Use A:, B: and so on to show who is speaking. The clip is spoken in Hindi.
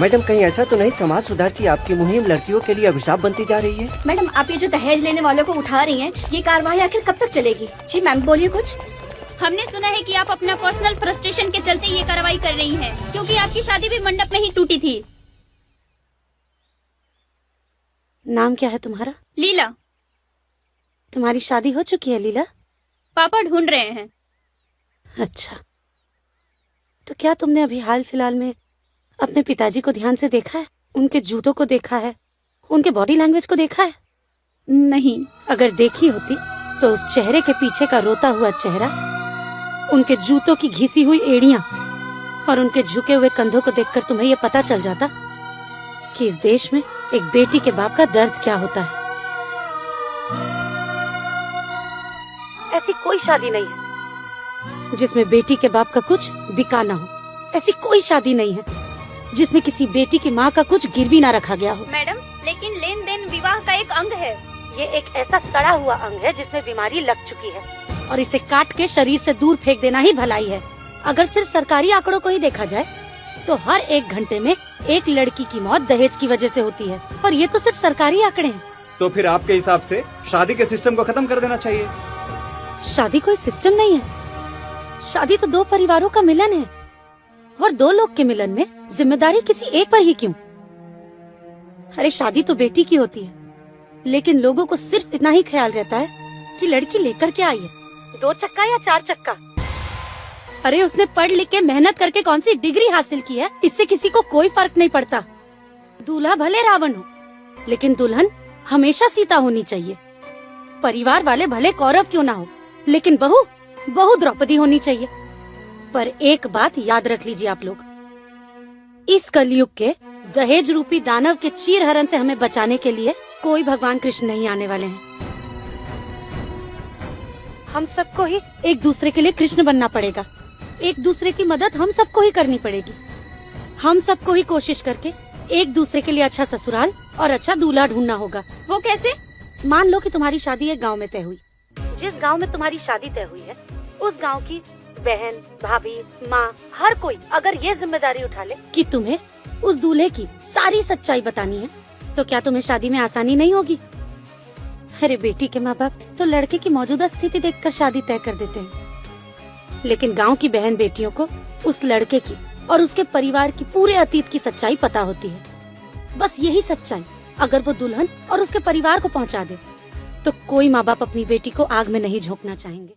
A: मैडम, कहीं ऐसा तो नहीं समाज सुधार की आपकी मुहिम लड़कियों के लिए अभिशाप बनती जा रही है?
B: मैडम, आप ये जो दहेज लेने वालों को उठा रही हैं, ये कार्रवाई आखिर कब तक चलेगी? जी मैम, बोलिए कुछ।
C: हमने सुना है कि आप अपना पर्सनल फ्रस्ट्रेशन के चलते ये कार्रवाई कर रही हैं, क्योंकि आपकी शादी भी मंडप में ही टूटी थी।
B: नाम क्या है तुम्हारा?
C: लीला।
B: तुम्हारी शादी हो चुकी है लीला?
C: पापा ढूंढ रहे हैं।
B: अच्छा, तो क्या तुमने अभी हाल फिलहाल में अपने पिताजी को ध्यान से देखा है? उनके जूतों को देखा है? उनके बॉडी लैंग्वेज को देखा है?
C: नहीं।
B: अगर देखी होती तो उस चेहरे के पीछे का रोता हुआ चेहरा, उनके जूतों की घिसी हुई एड़ियां और उनके झुके हुए कंधों को देखकर तुम्हें यह पता चल जाता कि इस देश में एक बेटी के बाप का दर्द क्या होता है। ऐसी कोई शादी नहीं है जिसमें बेटी के बाप का कुछ बिका ना हो। ऐसी कोई शादी नहीं है जिसमें किसी बेटी की माँ का कुछ गिरवी ना रखा गया हो।
C: मैडम, लेकिन लेन देन विवाह का एक अंग है।
B: ये एक ऐसा सड़ा हुआ अंग है जिसमें बीमारी लग चुकी है और इसे काट के शरीर से दूर फेंक देना ही भलाई है। अगर सिर्फ सरकारी आंकड़ों को ही देखा जाए तो हर 1 घंटे में एक लड़की की मौत दहेज की वजह से होती है, और ये तो सिर्फ सरकारी आंकड़े हैं।
D: तो फिर आपके हिसाब से शादी के सिस्टम को खत्म कर देना चाहिए।
B: शादी कोई सिस्टम नहीं है। शादी तो 2 परिवारों का मिलन है, और 2 लोग के मिलन में जिम्मेदारी किसी एक पर ही क्यों? अरे शादी तो बेटी की होती है, लेकिन लोगों को सिर्फ इतना ही ख्याल रहता है कि लड़की लेकर क्या आई है, 2 चक्का या 4 चक्का। अरे उसने पढ़ लिख के मेहनत करके कौन सी डिग्री हासिल की है, इससे किसी को कोई फर्क नहीं पड़ता। दूल्हा भले रावण हो, लेकिन दुल्हन हमेशा सीता होनी चाहिए। परिवार वाले भले कौरव क्यों ना हो, लेकिन बहू द्रौपदी होनी चाहिए। पर एक बात याद रख लीजिए आप लोग, इस कलयुग के दहेज रूपी दानव के चीरहरण से हमें बचाने के लिए कोई भगवान कृष्ण नहीं आने वाले हैं। हम सबको ही एक दूसरे के लिए कृष्ण बनना पड़ेगा। एक दूसरे की मदद हम सबको ही करनी पड़ेगी। हम सबको ही कोशिश करके एक दूसरे के लिए अच्छा ससुराल और अच्छा दूल्हा ढूंढना होगा।
C: वो कैसे?
B: मान लो कि तुम्हारी शादी एक गांव में तय हुई। जिस गांव में तुम्हारी शादी तय हुई है, उस गांव की बहन, भाभी, माँ, हर कोई अगर ये जिम्मेदारी उठा ले कि तुम्हें उस दूल्हे की सारी सच्चाई बतानी है, तो क्या तुम्हें शादी में आसानी नहीं होगी? अरे बेटी के माँ बाप तो लड़के की मौजूदा स्थिति देखकर शादी तय कर देते हैं, लेकिन गांव की बहन बेटियों को उस लड़के की और उसके परिवार की पूरे अतीत की सच्चाई पता होती है। बस यही सच्चाई अगर वो दुल्हन और उसके परिवार को पहुंचा दे, तो कोई माँ बाप अपनी बेटी को आग में नहीं झोंकना चाहेंगे।